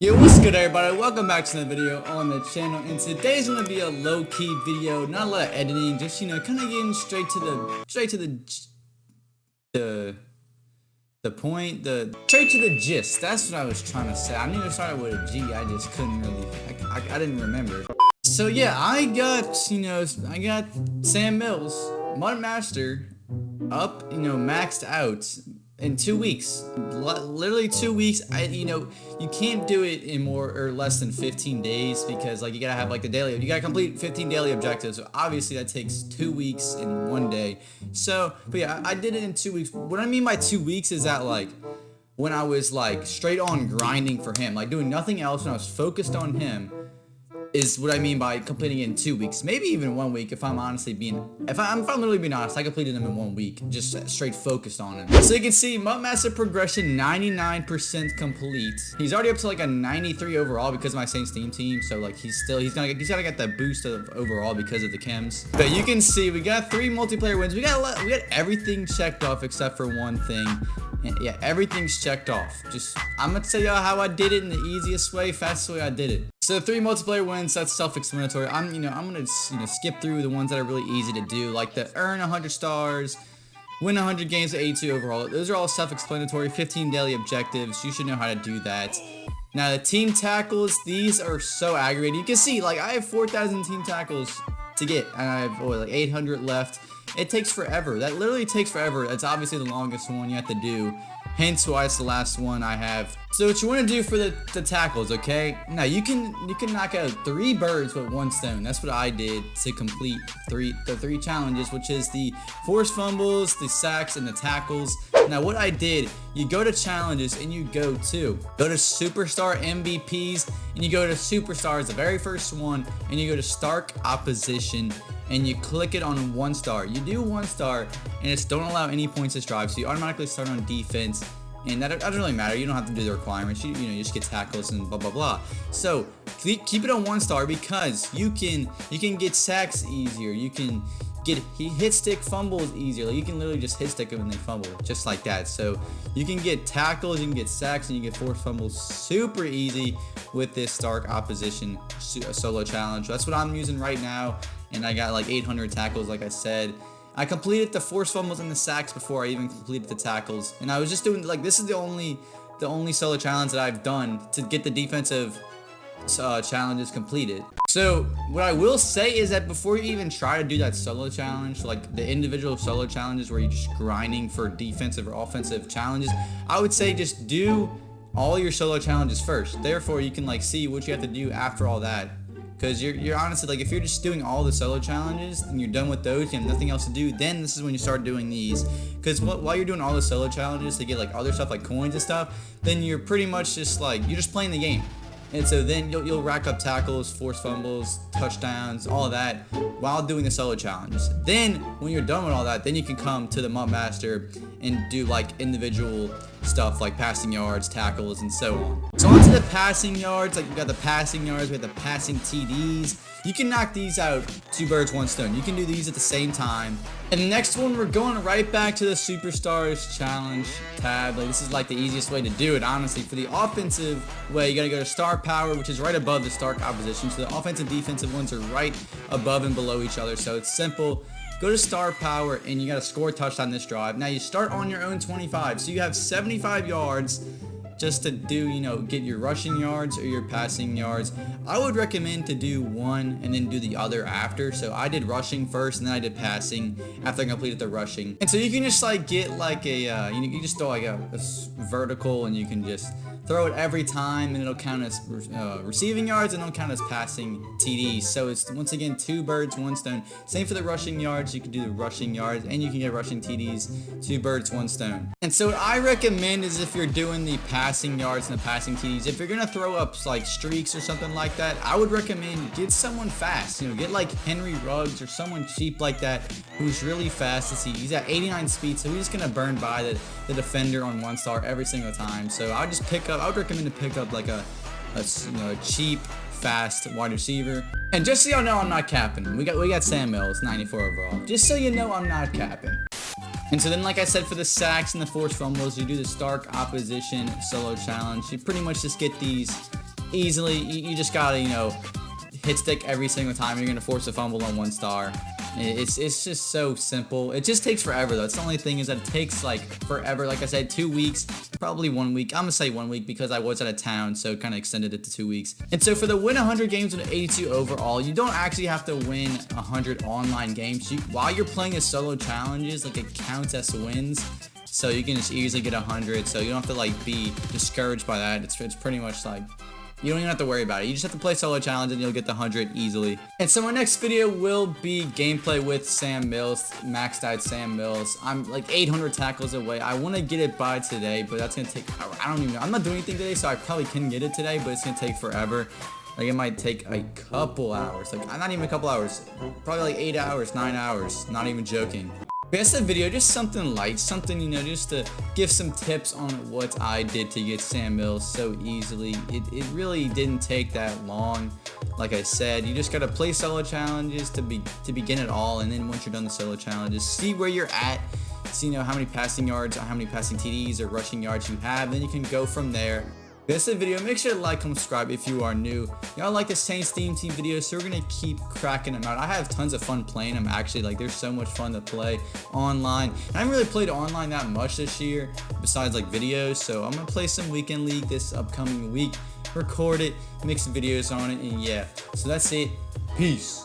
Yo, what's good everybody? Welcome back to another video on the channel, and today's gonna be a low-key video, not a lot of editing, just kind of getting straight to the point, straight to the gist. That's what I was trying to say. I knew it started with a G, I just couldn't really, I didn't remember. So yeah, I got Sam Mills, Mud Master, up, maxed out in 2 weeks. Literally 2 weeks. You can't do it in more or less than 15 days because you gotta have you gotta complete 15 daily objectives. So obviously that takes 2 weeks in 1 day. So, but yeah, I did it in 2 weeks. What I mean by 2 weeks is that when I was straight on grinding for him, doing nothing else, when I was focused on him, is what I mean by completing it in 2 weeks, maybe even 1 week. If I'm literally being honest, I completed them in 1 week, just straight focused on him. So you can see MUT Master progression 99% complete. He's already up to a 93 overall because of my Saints team. So he's gotta get that boost of overall because of the chems. But you can see we got 3 multiplayer wins. We got everything checked off except for one thing. And yeah, everything's checked off. I'm gonna tell y'all how I did it in the easiest way, fastest way I did it. So 3 multiplayer wins, that's self-explanatory. I'm gonna skip through the ones that are really easy to do, like the earn 100 stars, win 100 games at 82 overall. Those are all self-explanatory. 15 daily objectives, you should know how to do that. Now the team tackles, these are so aggravating. You can see, I have 4,000 team tackles to get, and I have 800 left. It takes forever. That literally takes forever. That's obviously the longest one you have to do. Hence why it's the last one I have. So what you want to do for the tackles, okay? Now you can knock out 3 birds with 1 stone. That's what I did to complete the three challenges, which is the forced fumbles, the sacks, and the tackles. Now what I did, you go to challenges and you go to superstar MVPs, and you go to superstars, the very first one, and you go to Stark Opposition, and you click it on 1 star. You do 1 star, and it's don't allow any points to drive, so you automatically start on defense, and that doesn't really matter. You don't have to do the requirements. You just get tackles and blah blah blah. So keep it on 1 star because you can get sacks easier. You can get hit stick fumbles easier. You can literally just hit stick them when they fumble, just like that. So you can get tackles, you can get sacks, and you get forced fumbles super easy with this Stark Opposition solo challenge. That's what I'm using right now. And I got 800 tackles, like I said. I completed the forced fumbles and the sacks before I even completed the tackles. And I was just doing, this is the only solo challenge that I've done to get the defensive challenges completed. So what I will say is that before you even try to do that solo challenge, the individual solo challenges where you're just grinding for defensive or offensive challenges, I would say just do all your solo challenges first. Therefore, you can see what you have to do after all that. Because you're honestly, if you're just doing all the solo challenges and you're done with those, you have nothing else to do, then this is when you start doing these. Because while you're doing all the solo challenges to get other stuff like coins and stuff, then you're pretty much just you're just playing the game. And so then you'll rack up tackles, forced fumbles, touchdowns, all of that while doing the solo challenges. Then when you're done with all that, then you can come to the MUT Master and do individual stuff like passing yards, tackles, and so on. So onto the passing yards, we got the passing yards, we have the passing TDs. You can knock these out 2 birds, 1 stone. You can do these at the same time. And the next one, we're going right back to the Superstars Challenge tab. This is the easiest way to do it, honestly. For the offensive way, you gotta go to Star Power, which is right above the Stark Opposition. So the offensive and defensive ones are right above and below each other. So it's simple. Go to Star Power, and you gotta score a touchdown this drive. Now you start on your own 25, so you have 75 yards just to do, get your rushing yards or your passing yards. I would recommend to do one and then do the other after. So I did rushing first, and then I did passing after I completed the rushing. And so you can just get you can just throw a vertical, and you can just throw it every time, and it'll count as receiving yards, and it'll count as passing TDs. So it's, once again, 2 birds, 1 stone. Same for the rushing yards. You can do the rushing yards, and you can get rushing TDs, 2 birds, 1 stone. And so what I recommend is, if you're doing the passing yards and the passing TDs, if you're gonna throw up streaks or something like that, I would recommend get someone fast. Get Henry Ruggs or someone cheap like that who's really fast. He's at 89 speed, so he's just gonna burn by the defender on 1 star every single time. So I would recommend to pick up a cheap, fast wide receiver. And just so y'all know, I'm not capping. We got Sam Mills, 94 overall. Just so you know, I'm not capping. And so then, like I said, for the sacks and the forced fumbles, you do the Stark Opposition solo challenge. You pretty much just get these easily. You just gotta, you know, hit stick every single time. You're gonna force a fumble on 1 star. It's just so simple. It just takes forever though. That's the only thing, is that it takes like forever. Like I said, 2 weeks, probably 1 week. I'm gonna say 1 week because I was out of town, so kind of extended it to 2 weeks. And so for the win 100 games with an 82 overall, you don't actually have to win 100 online games. While you're playing the solo challenges, like it counts as wins. So you can just easily get 100. So you don't have to like be discouraged by that. It's pretty much like, you don't even have to worry about it. You just have to play solo challenge and you'll get the 100 easily. And so my next video will be gameplay with Sam Mills, maxed out Sam Mills. I'm like 800 tackles away. I want to get it by today, but that's going to take, I don't even know. I'm not doing anything today, so I probably can get it today, but it's going to take forever. Like it might take a couple hours. Like not even a couple hours. Probably like 8 hours, 9 hours. Not even joking. That's the video, just something light, something, you know, just to give some tips on what I did to get Sam Mills so easily. It really didn't take that long. Like I said, you just gotta play solo challenges to begin it all, and then once you're done the solo challenges, see where you're at, see, you know, how many passing yards, or how many passing TDs or rushing yards you have, then you can go from there. That's the video. Make sure to like, comment, subscribe if you are new. Y'all like the Saints Team videos, so we're gonna keep cracking them out. I have tons of fun playing them, actually. Like, there's so much fun to play online. And I haven't really played online that much this year, besides like videos. So I'm gonna play some weekend league this upcoming week, record it, make some videos on it, and yeah. So that's it. Peace.